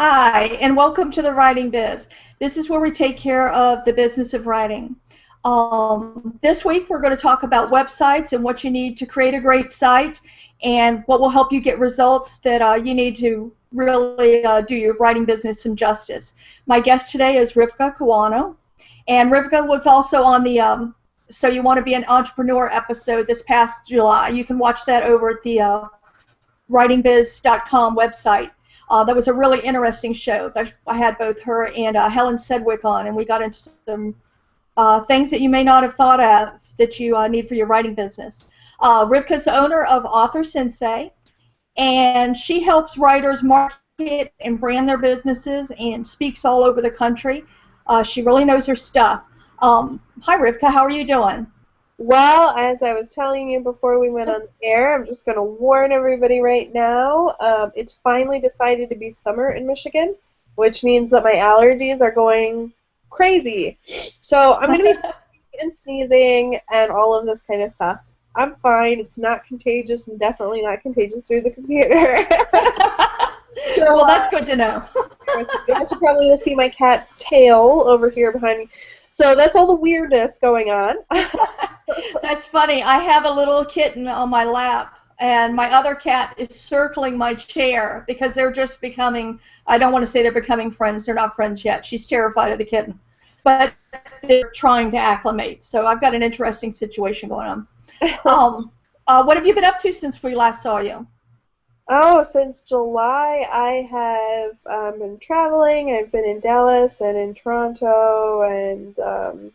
Hi, and welcome to the Writing Biz. This is where we take care of the business of writing. This week we're going to talk about websites and what you need to create a great site and what will help you get results that you need to really do your writing business some justice. My guest today is Rivka Kawano, and Rivka was also on the So You Want to Be an Entrepreneur episode this past July. You can watch that over at the writingbiz.com website. That was a really interesting show. I had both her and Helen Sedgwick on, and we got into some things that you may not have thought of that you need for your writing business. Rivka's the owner of Author Sensei, and she helps writers market and brand their businesses and speaks all over the country. She really knows her stuff. Hi, Rivka. How are you doing? Well, as I was telling you before we went on the air, I'm just going to warn everybody right now. It's finally decided to be summer in Michigan, which means that my allergies are going crazy. So I'm going to be sneezing and sneezing and all of this kind of stuff. I'm fine. It's not contagious and definitely not contagious through the computer. So, well, that's good to know. You guys probably will see my cat's tail over here behind me. So that's all the weirdness going on. That's funny. I have a little kitten on my lap, and my other cat is circling my chair because they're just becoming, I don't want to say they're becoming friends. They're not friends yet. She's terrified of the kitten. But they're trying to acclimate. So I've got an interesting situation going on. What have you been up to since we last saw you? Oh, since July, I have been traveling. I've been in Dallas and in Toronto, and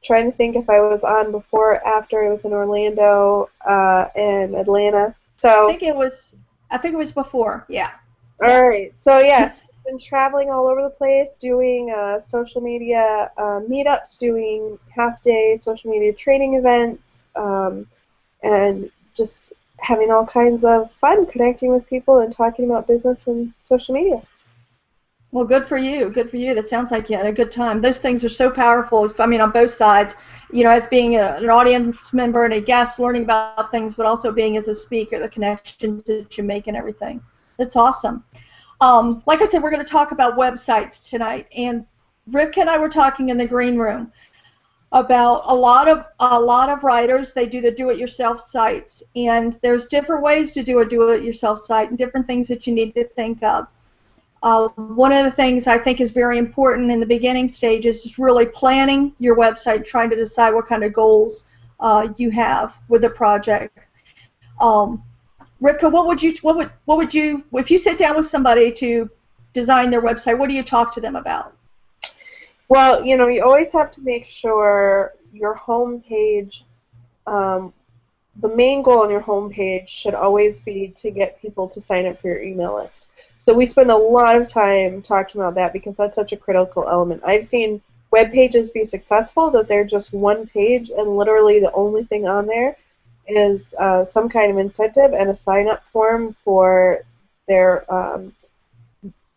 trying to think if I was on before or after. I was in Orlando and Atlanta. So I think it was before. Yeah. All right. So yes, I've been traveling all over the place, doing social media meetups, doing half-day social media training events, and just having all kinds of fun connecting with people and talking about business and social media. Well, good for you. Good for you. That sounds like you had a good time. Those things are so powerful, I mean, on both sides, you know, as being an audience member and a guest, learning about things, but also being as a speaker, the connections that you make and everything. That's awesome. Like I said, we're going to talk about websites tonight. And Rivka and I were talking in the green room about a lot of writers. They do the do-it-yourself sites, and there's different ways to do a do-it-yourself site and different things that you need to think of. One of the things I think is very important in the beginning stages is really planning your website, trying to decide what kind of goals you have with the project. Rivka, what would you, if you sit down with somebody to design their website, what do you talk to them about? Well, you know, you always have to make sure your home page, the main goal on your home page should always be to get people to sign up for your email list. So we spend a lot of time talking about that because that's such a critical element. I've seen web pages be successful that they're just one page and literally the only thing on there is some kind of incentive and a sign-up form for their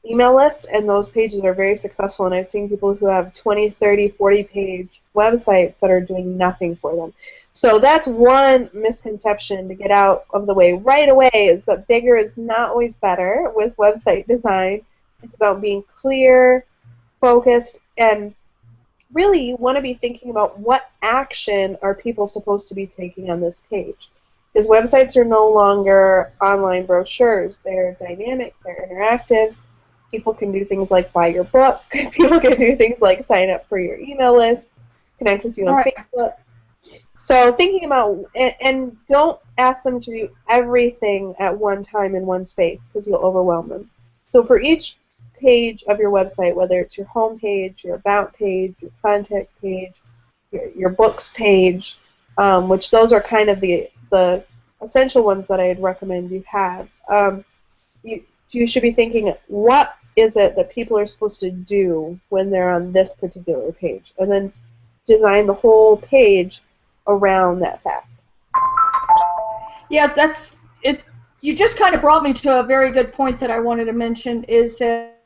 email list, and those pages are very successful, and I've seen people who have 20, 30, 40-page websites that are doing nothing for them. So that's one misconception to get out of the way right away, is that bigger is not always better with website design. It's about being clear, focused, and really you want to be thinking about what action are people supposed to be taking on this page. Because websites are no longer online brochures. They're dynamic, they're interactive. People can do things like buy your book. People can do things like sign up for your email list, connect with you on Facebook. So thinking about, and don't ask them to do everything at one time in one space because you'll overwhelm them. So for each page of your website, whether it's your home page, your about page, your contact page, your books page, which those are kind of the essential ones that I'd recommend you have, you should be thinking, what is it that people are supposed to do when they're on this particular page? And then design the whole page around that fact. Yeah, that's it. You just kind of brought me to a very good point that I wanted to mention, is that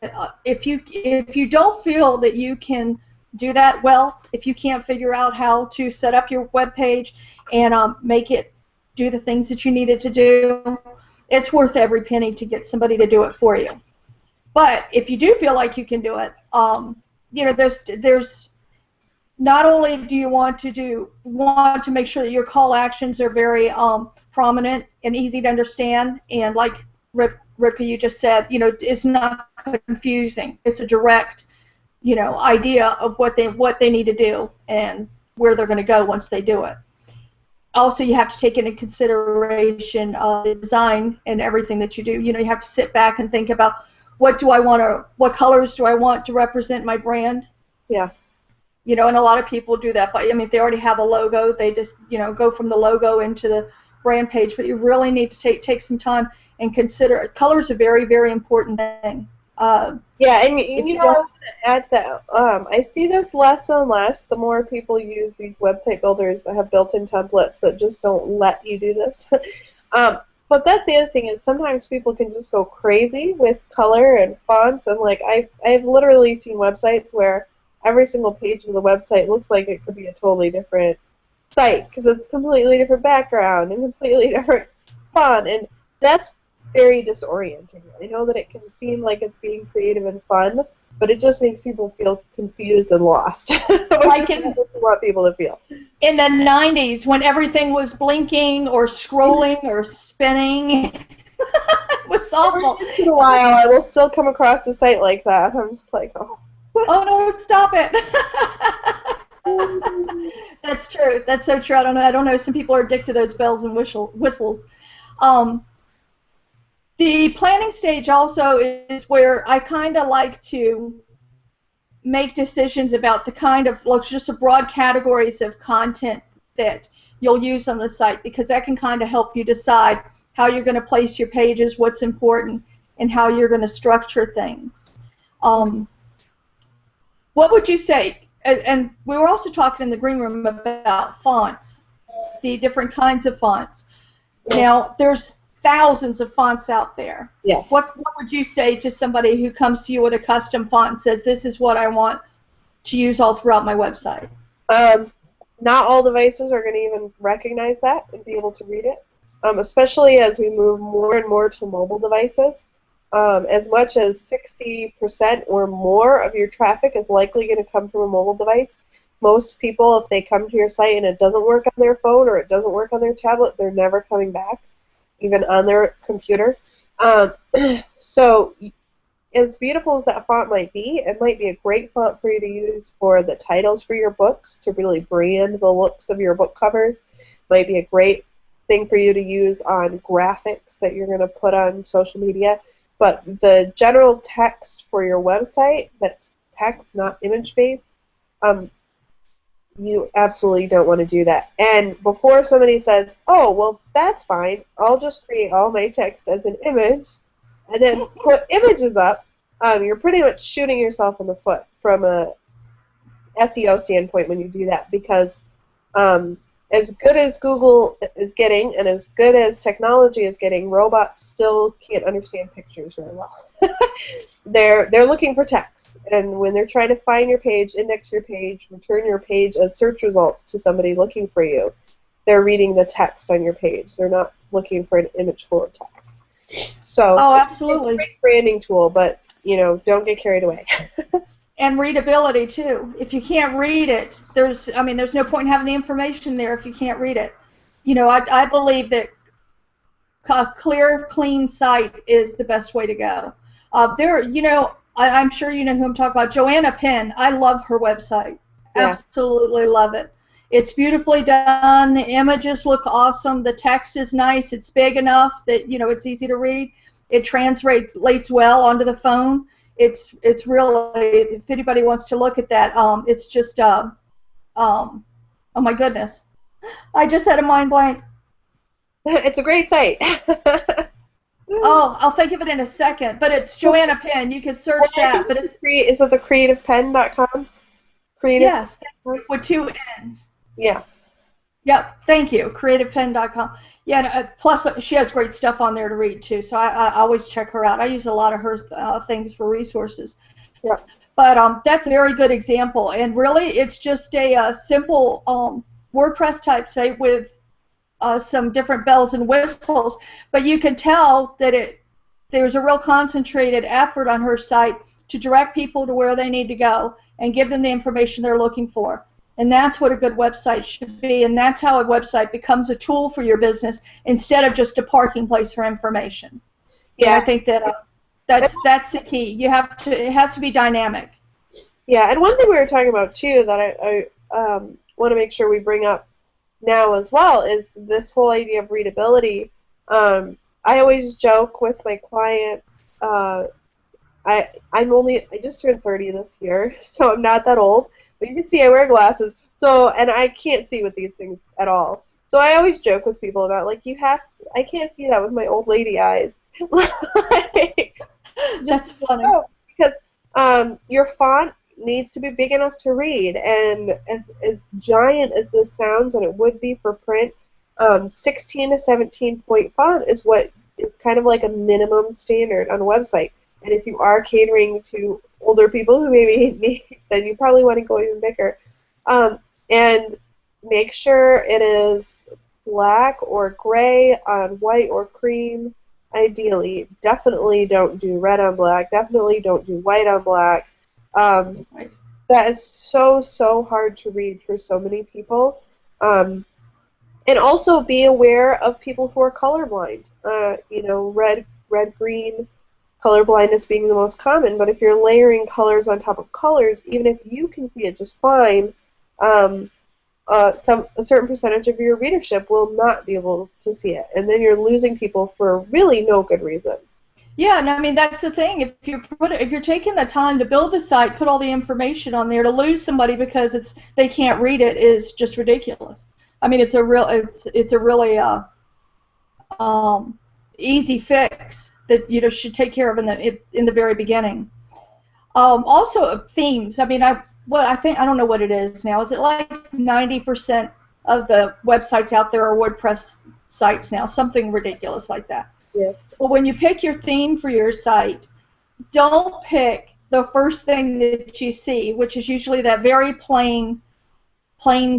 if you don't feel that you can do that well, if you can't figure out how to set up your web page and make it do the things that you need it to do, it's worth every penny to get somebody to do it for you. But if you do feel like you can do it, you know, there's not only do you want to make sure that your call actions are very prominent and easy to understand, and like Rivka, you just said, you know, it's not confusing. It's a direct, you know, idea of what they need to do and where they're going to go once they do it. Also, you have to take into consideration the design and everything that you do. You know, you have to sit back and think about what colors do I want to represent my brand. Yeah. You know, and a lot of people do that. But I mean, if they already have a logo, they just, you know, go from the logo into the brand page. But you really need to take some time and consider. Color is a very, very important thing. Yeah, and you know, I want to add to that. I see this less and less the more people use these website builders that have built-in templates that just don't let you do this. But that's the other thing is sometimes people can just go crazy with color and fonts, and like I've literally seen websites where every single page of the website looks like it could be a totally different site because it's a completely different background and completely different font, and that's very disorienting. I know that it can seem like it's being creative and fun, but it just makes people feel confused and lost, which like is what you want people to feel. In the 90s, when everything was blinking or scrolling or spinning, it was awful. Every once in a while, I will still come across a site like that. I'm just like, oh. Oh no, stop it. That's true. That's so true. I don't know. Some people are addicted to those bells and whistles. The planning stage also is where I kind of like to make decisions about the kind of, like, just the broad categories of content that you'll use on the site, because that can kind of help you decide how you're going to place your pages, what's important, and how you're going to structure things. What would you say? And we were also talking in the green room about fonts, the different kinds of fonts. Now, there's thousands of fonts out there. Yes. What would you say to somebody who comes to you with a custom font and says, this is what I want to use all throughout my website? Not all devices are going to even recognize that and be able to read it, especially as we move more and more to mobile devices. As much as 60% or more of your traffic is likely going to come from a mobile device. Most people, if they come to your site and it doesn't work on their phone or it doesn't work on their tablet, they're never coming back, even on their computer. So as beautiful as that font might be, it might be a great font for you to use for the titles for your books, to really brand the looks of your book covers. Might be a great thing for you to use on graphics that you're going to put on social media. But the general text for your website, that's text, not image-based, you absolutely don't want to do that. And before somebody says, oh, well, that's fine, I'll just create all my text as an image and then put images up, you're pretty much shooting yourself in the foot from a SEO standpoint when you do that, because as good as Google is getting and as good as technology is getting, robots still can't understand pictures very well. They're looking for text, and when they're trying to find your page, index your page, return your page as search results to somebody looking for you, they're reading the text on your page. They're not looking for an image full of text. So oh, absolutely. It's a great branding tool, but don't get carried away. And readability too. If you can't read it, there's no point in having the information there if you can't read it. I believe that a clear, clean site is the best way to go. I'm sure you know who I'm talking about. Joanna Penn. I love her website. Yeah. Absolutely love it. It's beautifully done. The images look awesome. The text is nice. It's big enough that it's easy to read. It translates well onto the phone. It's really, if anybody wants to look at that, it's just oh my goodness, I just had a mind blank. It's a great site. Oh, I'll think of it in a second. But it's Joanna Penn. You can search that. But is it the creativepenn.com? Yes, with 2 N's. Yeah. Yep. Thank you. Creativepenn.com. Yeah. Plus, she has great stuff on there to read too. So I always check her out. I use a lot of her things for resources. Yeah. But that's a very good example. And really, it's just a simple WordPress type site with some different bells and whistles. But you can tell that there's a real concentrated effort on her site to direct people to where they need to go and give them the information they're looking for. And that's what a good website should be, and that's how a website becomes a tool for your business instead of just a parking place for information. Yeah. And I think that that's the key. It has to be dynamic. Yeah, and one thing we were talking about too that I want to make sure we bring up now as well is this whole idea of readability. I always joke with my clients. I just turned 30 this year, so I'm not that old. But you can see I wear glasses, and I can't see with these things at all. So I always joke with people about like I can't see that with my old lady eyes. That's funny. Because your font needs to be big enough to read, and as giant as this sounds, and it would be for print, 16 to 17 point font is what is kind of like a minimum standard on a website. And if you are catering to older people who maybe need, then you probably want to go even bigger. And make sure it is black or gray on white or cream, ideally. Definitely don't do red on black. Definitely don't do white on black. That is so hard to read for so many people. And also be aware of people who are colorblind. Red, green, color blindness being the most common, but if you're layering colors on top of colors, even if you can see it just fine, a certain percentage of your readership will not be able to see it, and then you're losing people for really no good reason. Yeah, and I mean that's the thing. If you're taking the time to build the site, put all the information on there, to lose somebody because they can't read it is just ridiculous. I mean it's a really easy fix that should take care of in the very beginning. Also themes. I mean I don't know what it is now. Is it like 90% of the websites out there are WordPress sites now? Something ridiculous like that. Yeah. Well, when you pick your theme for your site, don't pick the first thing that you see, which is usually that very plain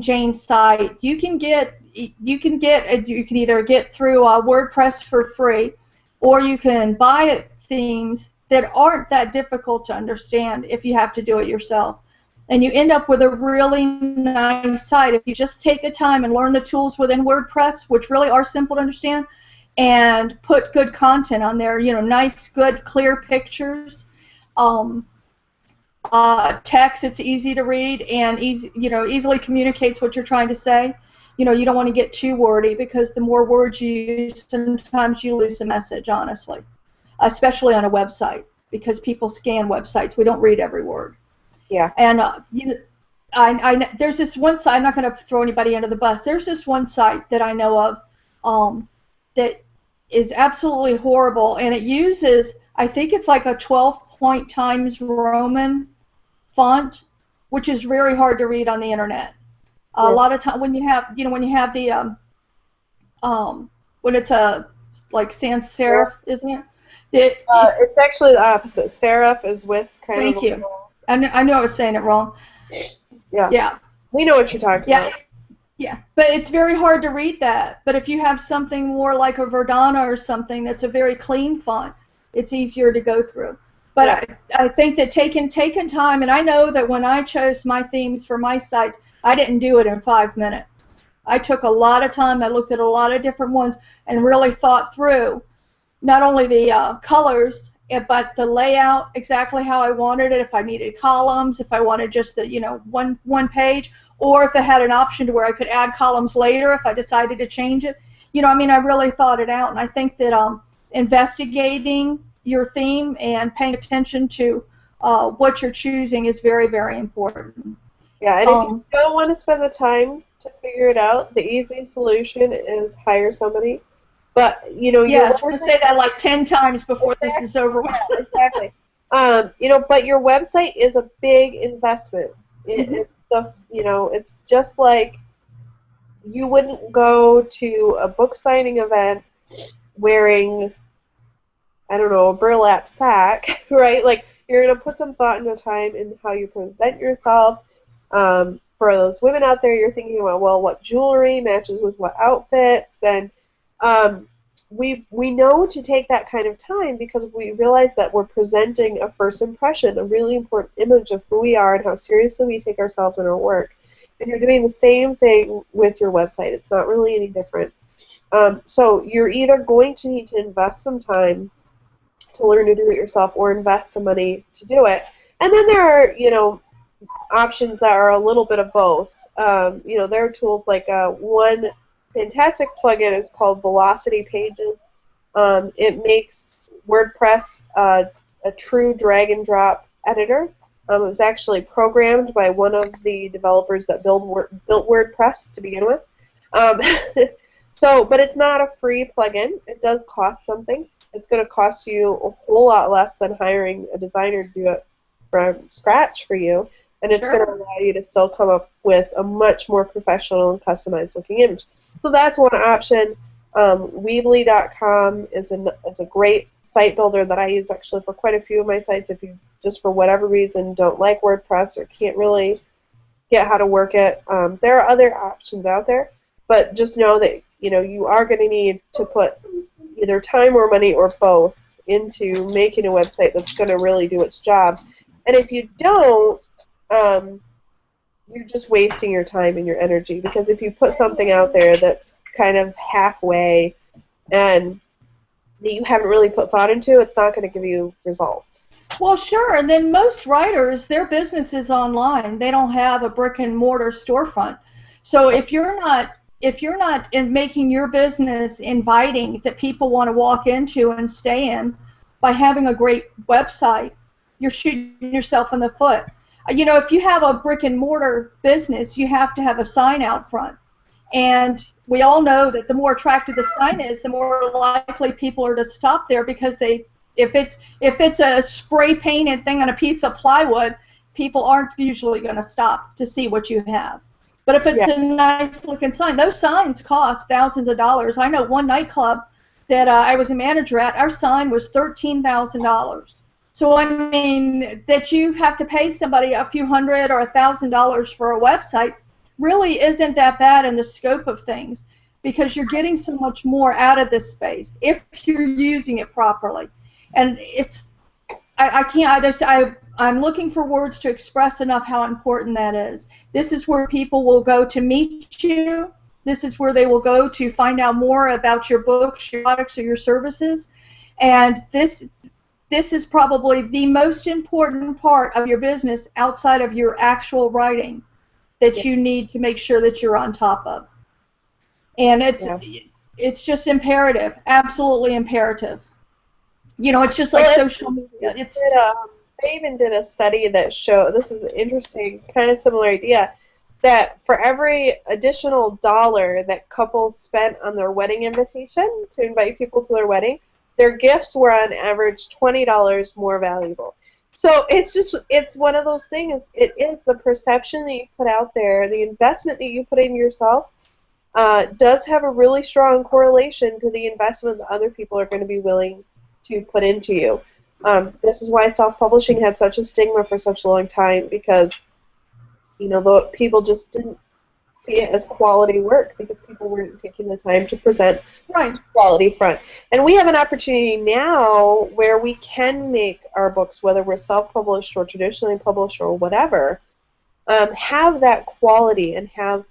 Jane site. You can either get through WordPress for free, or you can buy themes that aren't that difficult to understand if you have to do it yourself. And you end up with a really nice site if you just take the time and learn the tools within WordPress, which really are simple to understand, and put good content on there, nice, good, clear pictures, text that's easy to read and easily communicates what you're trying to say. You don't want to get too wordy, because the more words you use, sometimes you lose the message, honestly, especially on a website, because people scan websites. We don't read every word. Yeah. And there's this one site. I'm not going to throw anybody under the bus. There's this one site that I know of that is absolutely horrible, and it uses, I think it's like a 12-point Times Roman font, which is very hard to read on the internet. A lot of time when you have the when it's like sans serif, isn't it? It's actually the opposite. Serif is with kind of. Thank you. I knew I was saying it wrong. Yeah. Yeah. We know what you're talking about. Yeah, but it's very hard to read that. But if you have something more like a Verdana or something that's a very clean font, it's easier to go through. But I think that taking time, and I know that when I chose my themes for my sites, I didn't do it in 5 minutes. I took a lot of time. I looked at a lot of different ones and really thought through not only the colors, but the layout, exactly how I wanted it, if I needed columns, if I wanted just the one page, or if it had an option to where I could add columns later if I decided to change it. I really thought it out, and I think that investigating your theme and paying attention to what you're choosing is very, very important. Yeah, and if you don't want to spend the time to figure it out, the easy solution is hire somebody. But yes, we're going to say that like 10 times before this is over. Yeah, exactly. But your website is a big investment. It's just like you wouldn't go to a book signing event wearing, I don't know, a burlap sack, right? Like, you're going to put some thought into time in how you present yourself. For those women out there, you're thinking about, well, what jewelry matches with what outfits, and we know to take that kind of time because we realize that we're presenting a first impression, a really important image of who we are and how seriously we take ourselves and our work. And you're doing the same thing with your website. It's not really any different. So you're either going to need to invest some time to learn to do it yourself or invest some money to do it. And then there are, options that are a little bit of both. There are tools like one fantastic plugin is called Velocity Pages. It makes WordPress a true drag and drop editor. It was actually programmed by one of the developers that built WordPress to begin with. But it's not a free plugin. It does cost something. It's going to cost you a whole lot less than hiring a designer to do it from scratch for you, and it's going to allow you to still come up with a much more professional and customized looking image. So that's one option. Weebly.com is a great site builder that I use actually for quite a few of my sites. If you just for whatever reason don't like WordPress or can't really get how to work it, there are other options out there. But just know that you are going to need to put either time or money or both into making a website that's going to really do its job. And if you don't, you're just wasting your time and your energy, because if you put something out there that's kind of halfway and that you haven't really put thought into, it's not going to give you results. Well, sure. And then most writers, their business is online. They don't have a brick and mortar storefront. So if you're not in making your business inviting that people want to walk into and stay in by having a great website, you're shooting yourself in the foot. If you have a brick and mortar business, you have to have a sign out front. And we all know that the more attractive the sign is, the more likely people are to stop there, because if it's a spray painted thing on a piece of plywood, people aren't usually going to stop to see what you have. But if it's a nice looking sign, those signs cost thousands of dollars. I know one nightclub that I was a manager at, our sign was $13,000. So I mean, that you have to pay somebody a few $100 or $1,000 for a website really isn't that bad in the scope of things, because you're getting so much more out of this space if you're using it properly. And I'm looking for words to express enough how important that is. This is where people will go to meet you. This is where they will go to find out more about your books, your products, or your services. And this is probably the most important part of your business outside of your actual writing that you need to make sure that you're on top of. And it's just imperative, absolutely imperative. It's just like social media. They even did a study that showed, this is an interesting, kind of similar idea, that for every additional dollar that couples spent on their wedding invitation to invite people to their wedding, their gifts were on average $20 more valuable. So it's one of those things. It is the perception that you put out there, the investment that you put in yourself, does have a really strong correlation to the investment that other people are going to be willing to put into you. This is why self-publishing had such a stigma for such a long time, because people just didn't see it as quality work because people weren't taking the time to present quality front. And we have an opportunity now where we can make our books, whether we're self-published or traditionally published or whatever, have that quality and have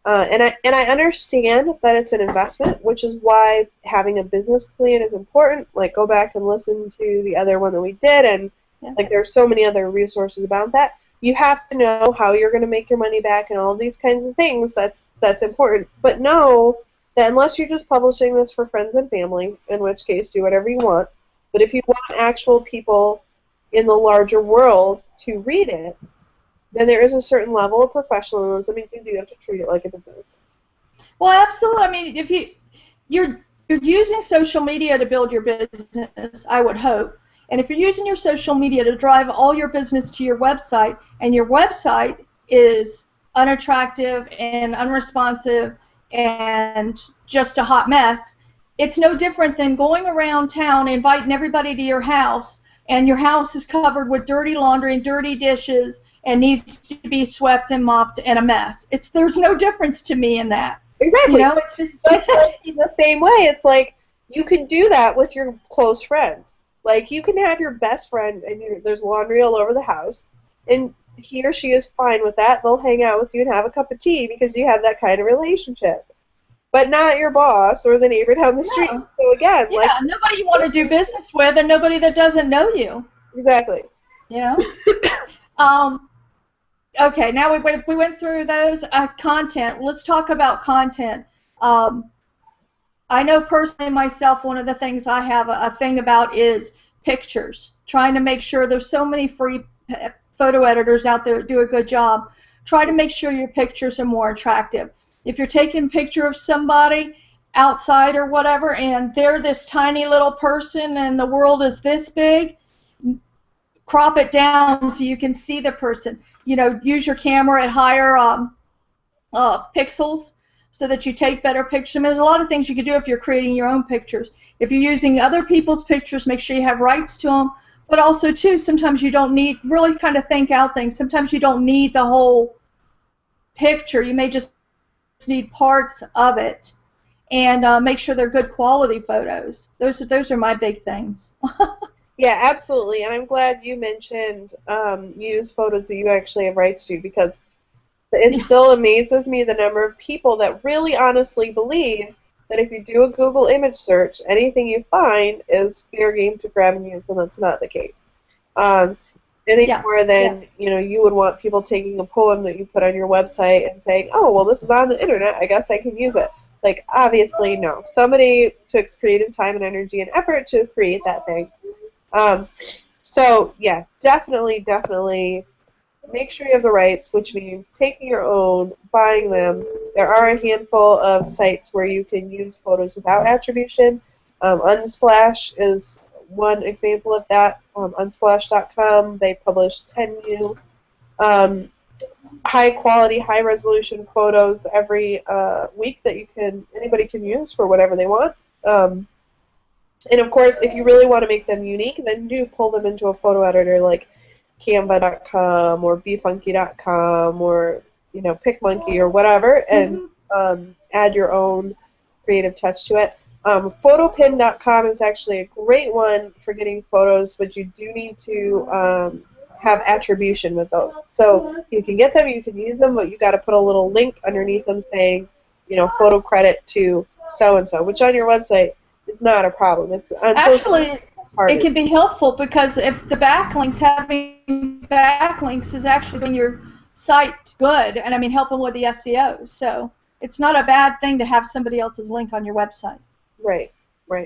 and I understand that it's an investment, which is why having a business plan is important. Like, go back and listen to the other one that we did, and like there's so many other resources about that. You have to know how you're going to make your money back and all these kinds of things. That's important. But know that unless you're just publishing this for friends and family, in which case do whatever you want. But if you want actual people in the larger world to read it, then there is a certain level of professionalism. You do have to treat it like a business. Well, absolutely. I mean, if you're using social media to build your business, I would hope. And if you're using your social media to drive all your business to your website, and your website is unattractive and unresponsive and just a hot mess, it's no different than going around town inviting everybody to your house, and your house is covered with dirty laundry and dirty dishes and needs to be swept and mopped and a mess. There's no difference to me in that. Exactly. It's just like in the same way. It's like you can do that with your close friends. Like, you can have your best friend, and there's laundry all over the house, and he or she is fine with that. They'll hang out with you and have a cup of tea because you have that kind of relationship. But not your boss or the neighbor down the street. No. So again, Yeah, nobody you want to do business with, and nobody that doesn't know you. exactly. You know. Okay, now we went through those content. Let's talk about content. I know personally myself, one of the things I have a thing about is pictures. Trying to make sure there's so many free photo editors out there that do a good job. Try to make sure your pictures are more attractive. If you're taking a picture of somebody outside or whatever, and they're this tiny little person and the world is this big, crop it down so you can see the person. You know, use your camera at higher pixels so that you take better pictures. I mean, there's a lot of things you can do if you're creating your own pictures. If you're using other people's pictures, make sure you have rights to them. But also, too, sometimes you don't need, really kind of think out things. Sometimes you don't need the whole picture. You may just need parts of it. And make sure they're good quality photos. Those are my big things. Yeah, absolutely. And I'm glad you mentioned use photos that you actually have rights to, because it still amazes me the number of people that really honestly believe that if you do a Google image search, anything you find is fair game to grab and use, and that's not the case. Any more than you would want people taking a poem that you put on your website and saying, "Oh, well, this is on the internet. I guess I can use it." Like, obviously, no. Somebody took creative time and energy and effort to create that thing. So yeah, definitely make sure you have the rights, which means taking your own, buying them. There are a handful of sites where you can use photos without attribution. Unsplash is one example of that. Unsplash.com, they publish 10 new high quality, high resolution photos every week that anybody can use for whatever they want. And of course, if you really want to make them unique, then do pull them into a photo editor like Canva.com or BeFunky.com or PicMonkey or whatever, and add your own creative touch to it. Photopin.com is actually a great one for getting photos, but you do need to have attribution with those. So you can get them, you can use them, but you got to put a little link underneath them saying, photo credit to so and so, which on your website is not a problem. It's actually it can be helpful because if the having backlinks is actually doing your site good, and I mean helping with the SEO. So it's not a bad thing to have somebody else's link on your website. Right.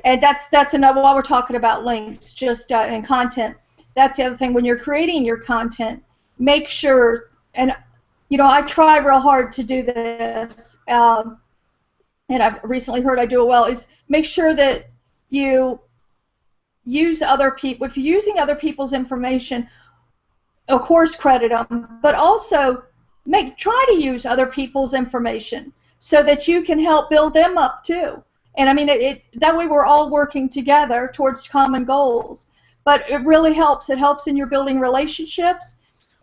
And that's another, while we're talking about links, just in content. That's the other thing. When you're creating your content, make sure, and I try real hard to do this, and I've recently heard I do it well, is make sure that you use other people. If you're using other people's information, of course credit them, but also try to use other people's information so that you can help build them up too. And I mean, that way we're all working together towards common goals. But it really helps. It helps in your building relationships.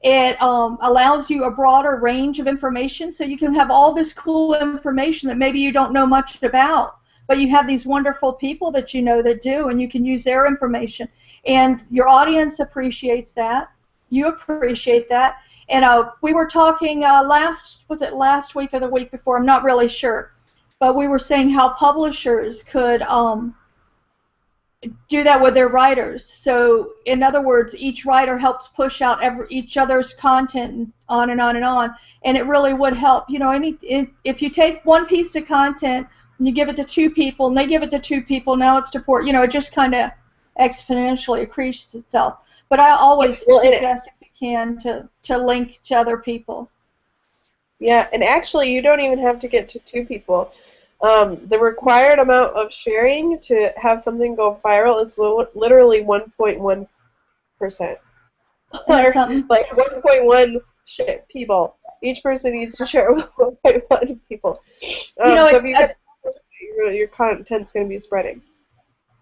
It allows you a broader range of information, so you can have all this cool information that maybe you don't know much about, but you have these wonderful people that you know that do, and you can use their information. And your audience appreciates that. You appreciate that. And we were talking last week or the week before? I'm not really sure. But we were saying how publishers could do that with their writers. So, in other words, each writer helps push out each other's content and on and on and on. And it really would help. If you take one piece of content and you give it to two people, and they give it to two people, now it's to four. It just kind of exponentially increases itself. But I always suggest, if you can, to link to other people. Yeah, and actually, you don't even have to get to two people. The required amount of sharing to have something go viral is literally 1.1%. Like 1.1 people. Each person needs to share with 1.1 people. So if you get your content's going to be spreading.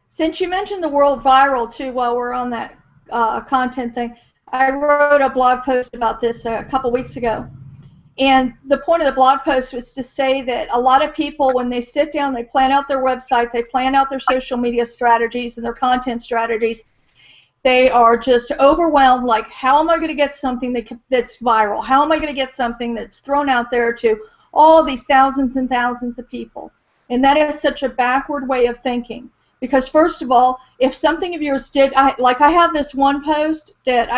Since you mentioned the word viral too, while we're on that content thing, I wrote a blog post about this a couple weeks ago. And the point of the blog post was to say that a lot of people, when they sit down, they plan out their websites, they plan out their social media strategies and their content strategies, they are just overwhelmed, like, how am I going to get something that's viral? How am I going to get something that's thrown out there to all these thousands and thousands of people? And that is such a backward way of thinking. Because first of all, if something of yours did, like I have this one post that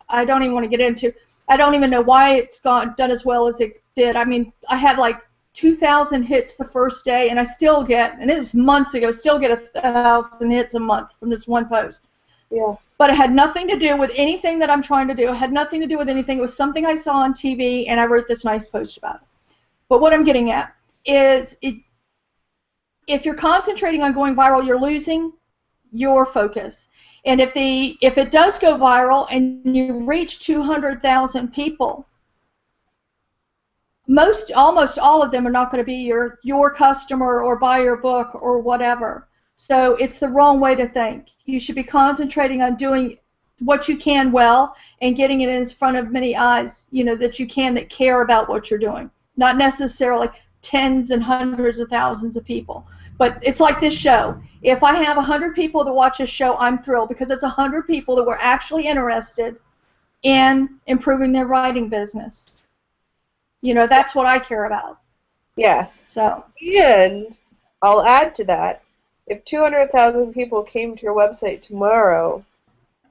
I don't even want to get into. I don't even know why it's done as well as it did. I mean, I had like 2,000 hits the first day, and I still get, and it was months ago, still get 1,000 hits a month from this one post. Yeah. But it had nothing to do with anything that I'm trying to do. It had nothing to do with anything. It was something I saw on TV, and I wrote this nice post about it. But what I'm getting at is if you're concentrating on going viral, you're losing your focus. And if it does go viral and you reach 200,000 people, almost all of them are not going to be your customer or buy your book or whatever. So it's the wrong way to think. You should be concentrating on doing what you can well and getting it in front of many eyes, that you can, that care about what you're doing. Not necessarily tens and hundreds of thousands of people. But it's like this show. If I have 100 people that watch this show, I'm thrilled because it's 100 people that were actually interested in improving their writing business. That's what I care about. Yes. So. And I'll add to that, if 200,000 people came to your website tomorrow,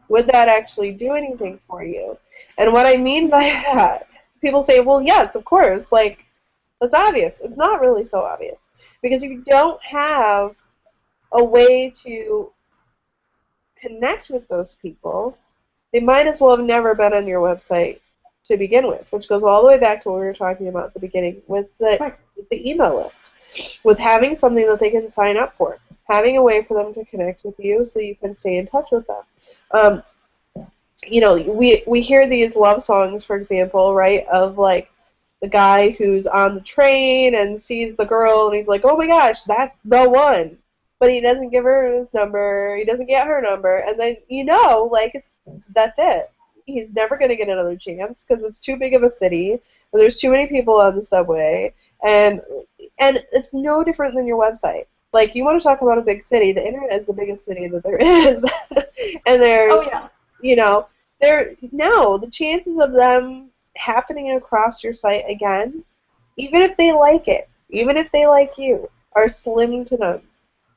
would that actually do anything for you? And what I mean by that, people say, well, yes, of course, like, that's obvious. It's not really so obvious. Because if you don't have a way to connect with those people, they might as well have never been on your website to begin with, which goes all the way back to what we were talking about at the beginning with the email list, with having something that they can sign up for, having a way for them to connect with you so you can stay in touch with them. We hear these love songs, for example, right, of like the guy who's on the train and sees the girl and he's like, oh my gosh, that's the one. But he doesn't give her his number, he doesn't get her number, and then that's it. He's never going to get another chance because it's too big of a city, and there's too many people on the subway, and it's no different than your website. Like, you want to talk about a big city, the internet is the biggest city that there is. And there's, the chances of them happening across your site again, even if they like it, even if they like you, are slim to none.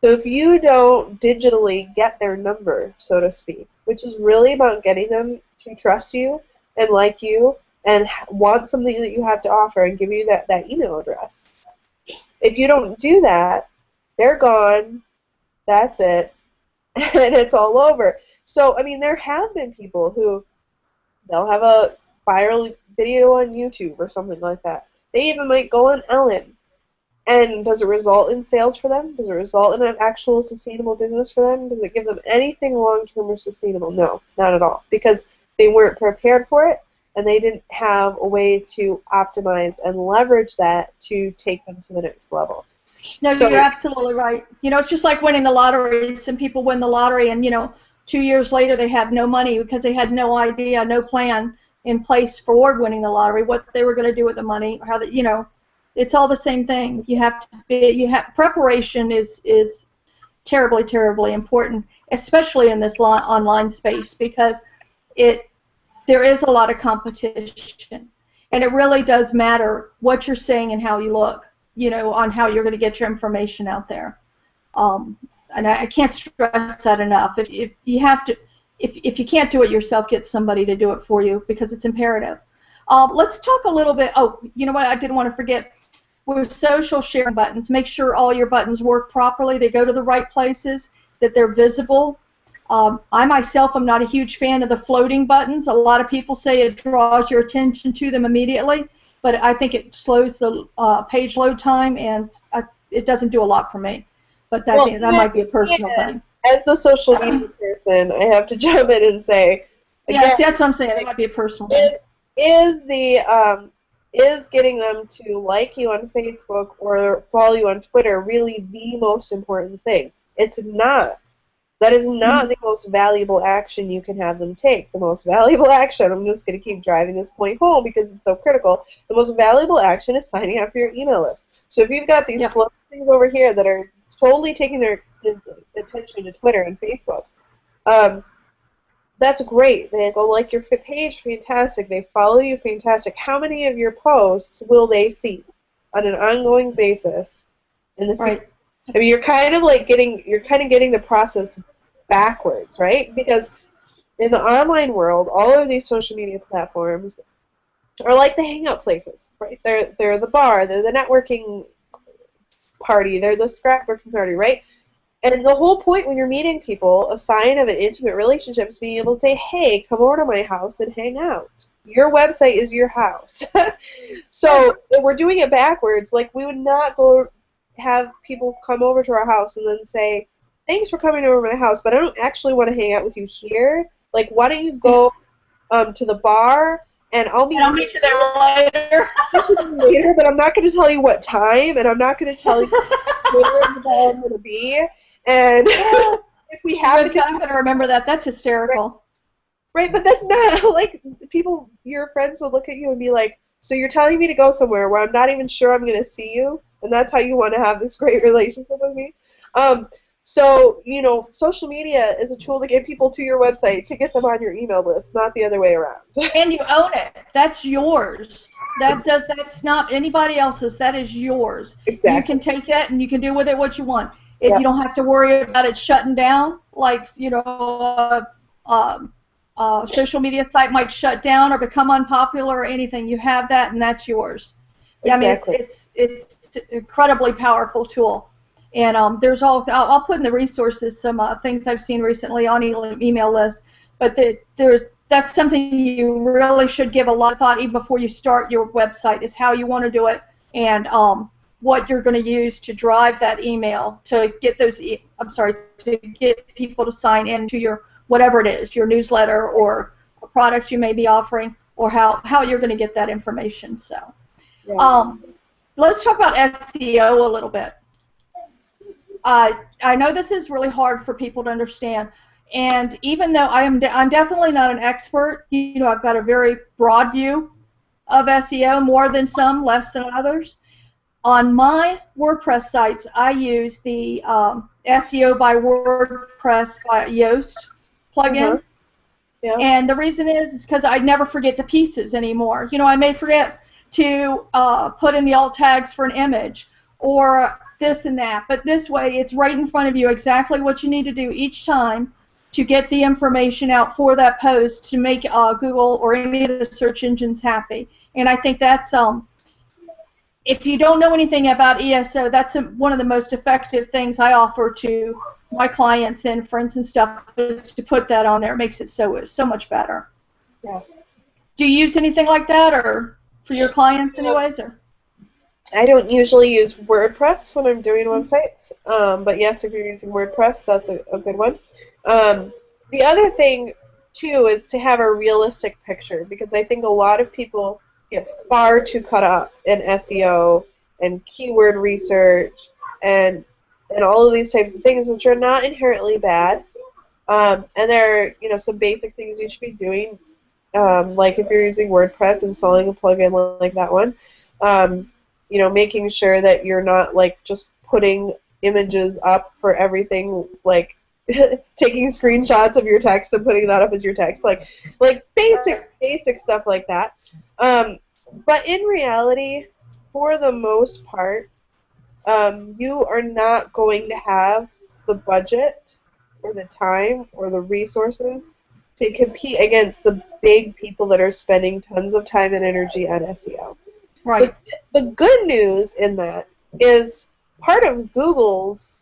So if you don't digitally get their number, so to speak, which is really about getting them to trust you and like you and want something that you have to offer and give you that email address. If you don't do that, they're gone, that's it, and it's all over. So, I mean, there have been people who, they'll have a viral video on YouTube or something like that. They even might go on Ellen. And does it result in sales for them? Does it result in an actual sustainable business for them? Does it give them anything long-term or sustainable? No, not at all. Because they weren't prepared for it, and they didn't have a way to optimize and leverage that to take them to the next level. No, you're absolutely right. It's just like winning the lottery. Some people win the lottery, and 2 years later they have no money because they had no idea, no plan in place for winning the lottery, what they were going to do with the money, how that, it's all the same thing. Preparation is terribly, terribly important, especially in this online space, because there is a lot of competition, and it really does matter what you're saying and how you look, on how you're going to get your information out there. And I can't stress that enough. If you can't do it yourself, get somebody to do it for you, because it's imperative. Let's talk a little bit. Oh, you know what? I didn't want to forget. With social sharing buttons, make sure all your buttons work properly. They go to the right places, that they're visible. I myself am not a huge fan of the floating buttons. A lot of people say it draws your attention to them immediately, but I think it slows the page load time, and it doesn't do a lot for me. But that might be a personal thing. As the social media person, I have to jump in and say, again, yes, that's what I'm saying. It might be a personal thing. Is getting them to like you on Facebook or follow you on Twitter really the most important thing? It's not. That is not the most valuable action you can have them take. The most valuable action, I'm just going to keep driving this point home because it's so critical, the most valuable action is signing up for your email list. So if you've got these floating things over here that are totally taking their attention to Twitter and Facebook, that's great. They go like your page, fantastic. They follow you, fantastic. How many of your posts will they see on an ongoing basis in the future? I mean, you're kind of getting the process backwards, right? Because in the online world, all of these social media platforms are like the hangout places, right? They're the bar, they're the networking party, they're the scrapbooking party, right? And the whole point when you're meeting people, a sign of an intimate relationship is being able to say, hey, come over to my house and hang out. Your website is your house. So if we're doing it backwards, like we would not go have people come over to our house and then say, thanks for coming over to my house, but I don't actually want to hang out with you here. Like, why don't you go to the bar, and I'll meet you there later, but I'm not going to tell you what time, and I'm not going to tell you where in the bar I'm going to be. And if we have I'm going to remember that. That's hysterical. Right, but that's not, like, people, your friends will look at you and be like, so you're telling me to go somewhere where I'm not even sure I'm going to see you, and that's how you want to have this great relationship with me? So, you know, social media is a tool to get people to your website, to get them on your email list, not the other way around. And you own it. That's yours. That's not anybody else's. That is yours. Exactly. You can take that and you can do with it what you want. If you don't have to worry about it shutting down, like, you know, social media site might shut down or become unpopular or anything. You have that, and that's yours. Exactly. I mean, it's an incredibly powerful tool. And I'll put in the resources some things I've seen recently on email lists. But that's something you really should give a lot of thought even before you start your website, is how you want to do it and what you're going to use to drive that email to get to get people to sign into your whatever it is, your newsletter or a product you may be offering, or how you're going to get that information. So, let's talk about SEO a little bit. I know this is really hard for people to understand, and even though I'm definitely not an expert, you know, I've got a very broad view of SEO, more than some, less than others. On my WordPress sites, I use the SEO by WordPress by Yoast plugin. And the reason is because I never forget the pieces anymore. You know, I may forget to put in the alt tags for an image or this and that, but this way it's right in front of you exactly what you need to do each time to get the information out for that post to make Google or any of the search engines happy. And I think that's if you don't know anything about ESO, that's one of the most effective things I offer to my clients and friends and stuff, is to put that on there. It makes it so much better. Yeah. Do you use anything like that, or for your clients anyways? Or? I don't usually use WordPress when I'm doing websites, but yes, if you're using WordPress, that's a good one. The other thing, too, is to have a realistic picture, because I think a lot of people get far too caught up in SEO and keyword research and all of these types of things, which are not inherently bad. And there are, you know, some basic things you should be doing, like if you're using WordPress, installing a plugin like that one. You know, making sure that you're not, like, just putting images up for everything, like taking screenshots of your text and putting that up as your text, like basic stuff like that. But in reality, for the most part, you are not going to have the budget or the time or the resources to compete against the big people that are spending tons of time and energy on SEO. Right. The good news in that is part of Google's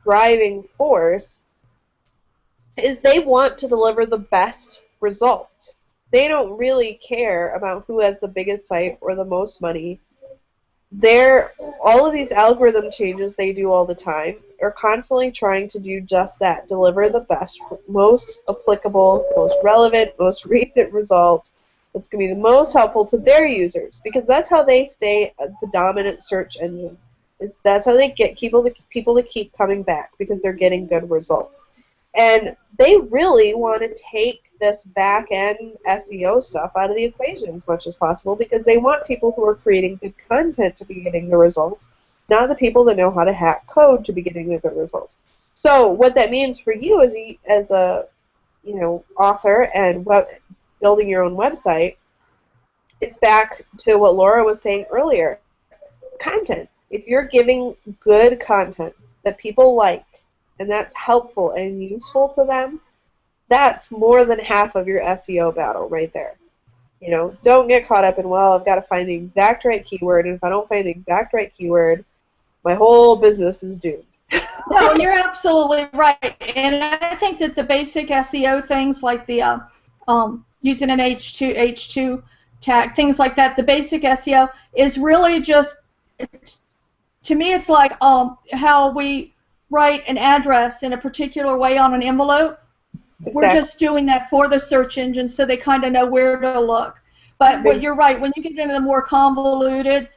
driving force is they want to deliver the best result. They don't really care about who has the biggest site or the most money. All of these algorithm changes they do all the time are constantly trying to do just that, deliver the best, most applicable, most relevant, most recent result that's going to be the most helpful to their users, because that's how they stay the dominant search engine. That's how they get people to keep coming back, because they're getting good results. And they really want to take this back-end SEO stuff out of the equation as much as possible because they want people who are creating good content to be getting the results, not the people that know how to hack code to be getting the good results. So what that means for you as a author and building your own website is back to what Laura was saying earlier. Content. If you're giving good content that people like and that's helpful and useful to them, that's more than half of your SEO battle right there. Don't get caught up in, well, I've got to find the exact right keyword, and if I don't find the exact right keyword, my whole business is doomed. No, you're absolutely right. And I think that the basic SEO things like the using an H2 tag, things like that, the basic SEO is really just, to me, it's like how we write an address in a particular way on an envelope. Exactly. We're just doing that for the search engine so they kind of know where to look. But what you're right, when you get into the more convoluted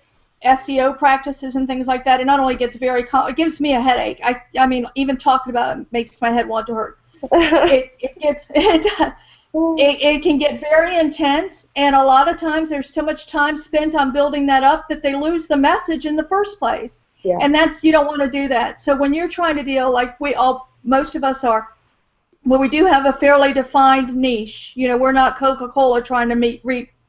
SEO practices and things like that, it not only gets it gives me a headache. I mean, even talking about it makes my head want to hurt. It can get very intense, and a lot of times there's too much time spent on building that up that they lose the message in the first place. Yeah. And you don't want to do that. So when you're trying to deal, like most of us are, well, we do have a fairly defined niche. We're not Coca-Cola trying to